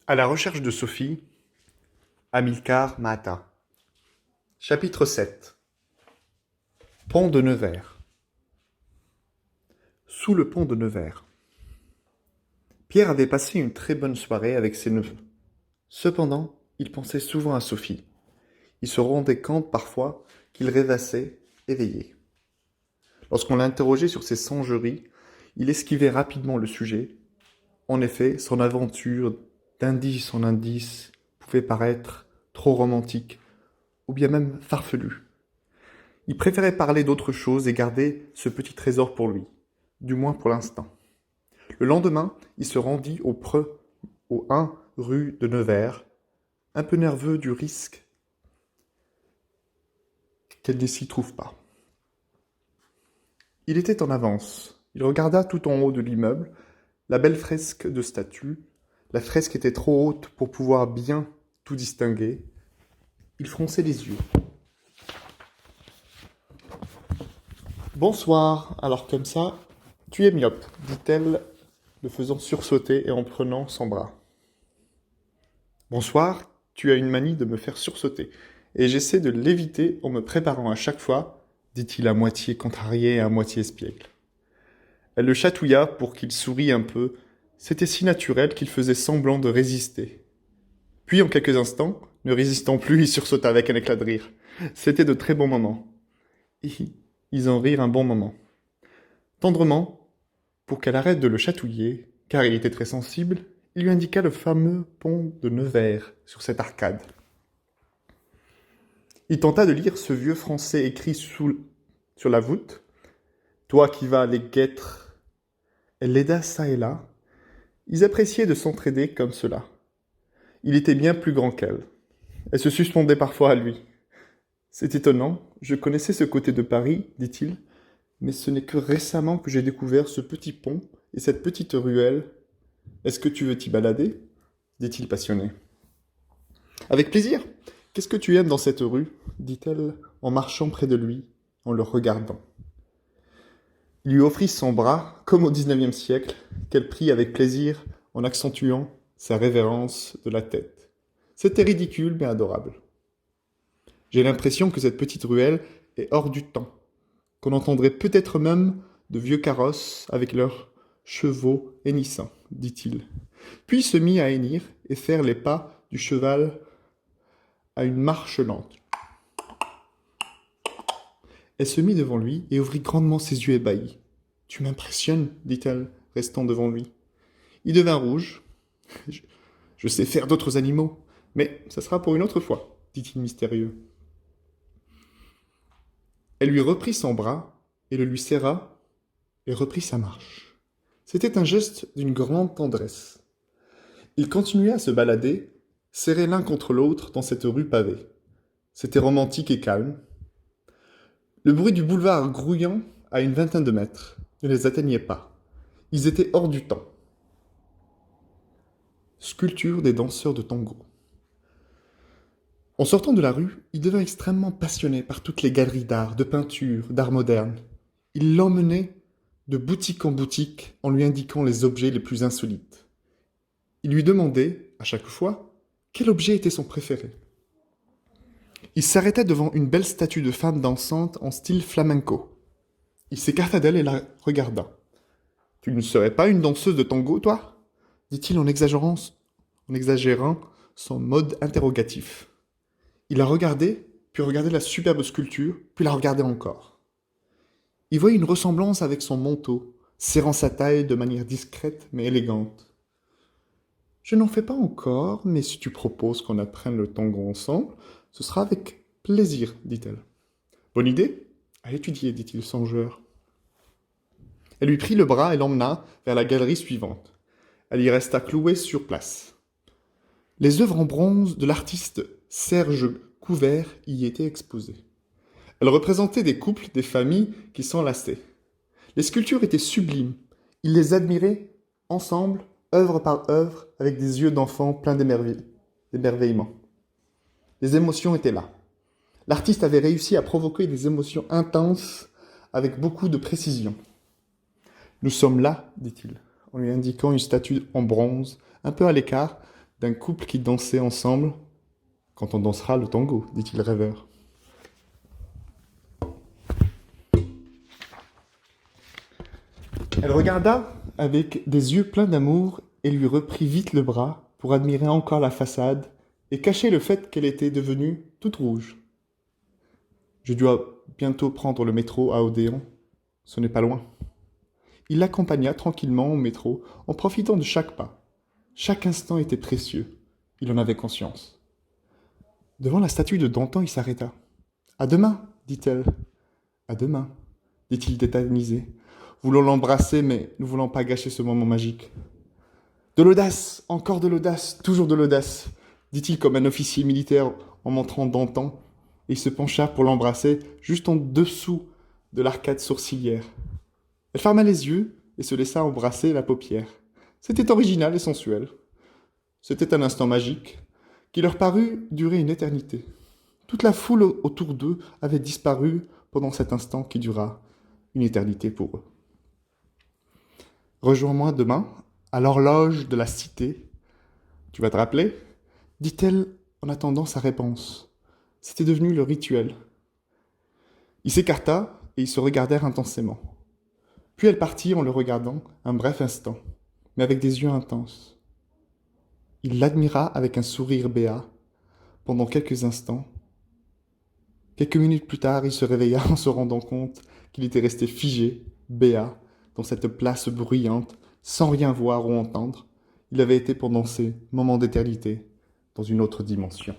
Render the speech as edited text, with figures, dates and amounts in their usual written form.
À la recherche de Sophie, Amilcar Mahata. Chapitre 7. Pont de Nevers. Sous le pont de Nevers. Pierre avait passé une très bonne soirée avec ses neveux. Cependant, il pensait souvent à Sophie. Il se rendait compte parfois qu'il rêvassait, éveillé. Lorsqu'on l'interrogeait sur ses songeries, il esquivait rapidement le sujet. En effet, son aventure, d'indice en indice, pouvait paraître trop romantique, ou bien même farfelue. Il préférait parler d'autre chose et garder ce petit trésor pour lui, du moins pour l'instant. Le lendemain, il se rendit au 1 rue de Nevers, un peu nerveux du risque qu'elle ne s'y trouve pas. Il était en avance. Il regarda tout en haut de l'immeuble la belle fresque de statues. La fresque était trop haute pour pouvoir bien tout distinguer. Il fronçait les yeux. Bonsoir, alors comme ça, tu es myope, dit-elle, le faisant sursauter et en prenant son bras. Bonsoir, tu as une manie de me faire sursauter, et j'essaie de l'éviter en me préparant à chaque fois, dit-il à moitié contrarié et à moitié espiègle. Elle le chatouilla pour qu'il sourie un peu, c'était si naturel qu'il faisait semblant de résister. Puis en quelques instants, ne résistant plus, il sursauta avec un éclat de rire. C'était de très bons moments. Ils en rirent un bon moment. Tendrement, pour qu'elle arrête de le chatouiller, car il était très sensible, il lui indiqua le fameux pont de Nevers sur cette arcade. Il tenta de lire ce vieux français écrit sur la voûte. Toi qui vas les guêtre. Elle l'aida çà et là. Ils appréciaient de s'entraider comme cela. Il était bien plus grand qu'elle. Elle se suspendait parfois à lui. C'est étonnant, je connaissais ce côté de Paris, dit-il, mais ce n'est que récemment que j'ai découvert ce petit pont et cette petite ruelle. Est-ce que tu veux t'y balader dit-il passionné. Avec plaisir. Qu'est-ce que tu aimes dans cette rue dit-elle en marchant près de lui, en le regardant. Il lui offrit son bras, comme au XIXe siècle, qu'elle prit avec plaisir en accentuant sa révérence de la tête. C'était ridicule mais adorable. J'ai l'impression que cette petite ruelle est hors du temps, qu'on entendrait peut-être même de vieux carrosses avec leurs chevaux hennissants, dit-il. Puis se mit à hennir et faire les pas du cheval à une marche lente. Elle se mit devant lui et ouvrit grandement ses yeux ébahis. « Tu m'impressionnes, dit-elle, restant devant lui. Il devint rouge. Je sais faire d'autres animaux, mais ça sera pour une autre fois, dit-il mystérieux. Elle lui reprit son bras et le lui serra et reprit sa marche. C'était un geste d'une grande tendresse. Ils continuaient à se balader, serrés l'un contre l'autre dans cette rue pavée. C'était romantique et calme. Le bruit du boulevard grouillant à une vingtaine de mètres ne les atteignait pas. Ils étaient hors du temps. Sculpture des danseurs de tango. En sortant de la rue, il devint extrêmement passionné par toutes les galeries d'art, de peinture, d'art moderne. Il l'emmenait de boutique en boutique en lui indiquant les objets les plus insolites. Il lui demandait, à chaque fois, quel objet était son préféré. Il s'arrêtait devant une belle statue de femme dansante en style flamenco. Il s'écarta d'elle et la regarda. « Tu ne serais pas une danseuse de tango, toi ?» dit-il en exagérant son mode interrogatif. Il la regardait, puis regardait la superbe sculpture, puis la regardait encore. Il voyait une ressemblance avec son manteau, serrant sa taille de manière discrète mais élégante. « Je n'en fais pas encore, mais si tu proposes qu'on apprenne le tango ensemble, ce sera avec plaisir, dit-elle. « Bonne idée ? À étudier, dit-il songeur. Elle lui prit le bras et l'emmena vers la galerie suivante. Elle y resta clouée sur place. Les œuvres en bronze de l'artiste Serge Couvert y étaient exposées. Elles représentaient des couples, des familles qui s'enlaçaient. Les sculptures étaient sublimes. Il les admirait ensemble, œuvre par œuvre, avec des yeux d'enfant pleins d'émerveillement. Les émotions étaient là. L'artiste avait réussi à provoquer des émotions intenses avec beaucoup de précision. « Nous sommes là, dit-il, en lui indiquant une statue en bronze, un peu à l'écart, d'un couple qui dansait ensemble quand on dansera le tango, dit-il rêveur. Elle regarda avec des yeux pleins d'amour et lui reprit vite le bras pour admirer encore la façade et cacher le fait qu'elle était devenue toute rouge. Je dois bientôt prendre le métro à Odéon. Ce n'est pas loin. Il l'accompagna tranquillement au métro en profitant de chaque pas. Chaque instant était précieux. Il en avait conscience. Devant la statue de Dantan, il s'arrêta. « À demain, dit-elle. »« À demain, dit-il tétanisé, voulant l'embrasser, mais ne voulant pas gâcher ce moment magique. De l'audace, encore de l'audace, toujours de l'audace, dit-il comme un officier militaire en montrant Dantan, et il se pencha pour l'embrasser juste en dessous de l'arcade sourcilière. Elle ferma les yeux et se laissa embrasser la paupière. C'était original et sensuel. C'était un instant magique qui leur parut durer une éternité. Toute la foule autour d'eux avait disparu pendant cet instant qui dura une éternité pour eux. Rejoins-moi demain à l'horloge de la cité. Tu vas te rappeler ? Dit-elle en attendant sa réponse. C'était devenu le rituel. Il s'écarta et ils se regardèrent intensément. Puis elle partit en le regardant un bref instant, mais avec des yeux intenses. Il l'admira avec un sourire béat pendant quelques instants. Quelques minutes plus tard, il se réveilla en se rendant compte qu'il était resté figé, béat, dans cette place bruyante, sans rien voir ou entendre. Il avait été pendant ces moments d'éternité dans une autre dimension.